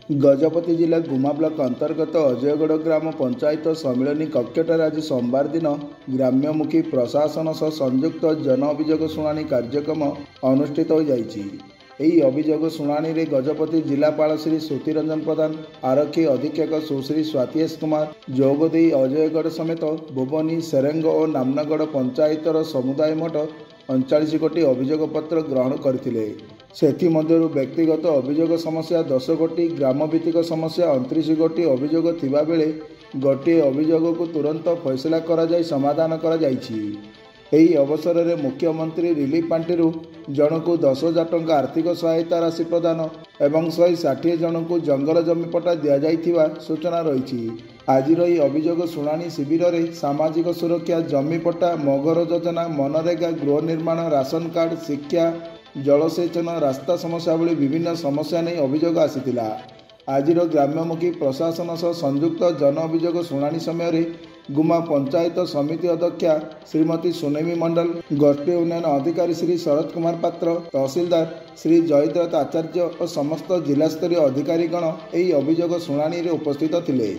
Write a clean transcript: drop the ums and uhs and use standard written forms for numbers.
गजपति जिला गुमा ब्लॉक अंतर्गत अजयगढ़ ग्राम पंचायत सम्मिलनी कक्षठार आज सोमवार दिन ग्राम्यमुखी प्रशासन सह संयुक्त जन अभियोग शुणाणी कार्यक्रम अनुष्ठित हो जाइछि। एही अभियोग शुणाणी रे गजपति जिलापाल श्री श्रुतिरंजन प्रधान, आरक्षी अधीक्षक सुश्री स्वाति एस कुमार जोगदे अजयगढ़ समेत भुवनी, सेरेंग और नामनगढ़ पंचायतर समुदाय मोट 39 गोटी अभियोग पत्र ग्रहण करथिले। सेथिमध्यरु व्यक्तिगत अभियोग समस्या 10 गोटी, ग्रामभित्तिक समस्या 29 गोटी अभियोग थिबा बेले गोटे अभियोग को तुरंत फैसला करा जाय समाधान करा जायछि। एही अवसर में मुख्यमंत्री रिलीफ पांटिरू जनकु 10,000 टंका आर्थिक सहायता राशि प्रदान एवं 160 जनकु जंगल जमी पट्टा दिया जाइथिबा सूचना रही। आज अभियोग शुणाणी शिविर में सामाजिक सुरक्षा, जमी पट्टा, मगर योजना, मनरेगा, गृह निर्माण, राशन कार्ड, शिक्षा, जलसेचन, रास्ता समस्या भली विभिन्न समस्या नहीं अभियोग आसीथिला। आज ग्राम्यमुखी प्रशासन सह संयुक्त जन अभियोग शुणाणी समय गुमा पंचायत समिति अध्यक्षा श्रीमती सुनेमी मंडल, गोष्ठी उन्नयन अधिकारी श्री शरद कुमार पात्र, तहसीलदार श्री जयद्रथ आचार्य और समस्त जिलास्तरीय अधिकारीगण एही अभियोग शुणाणी उपस्थित थिले।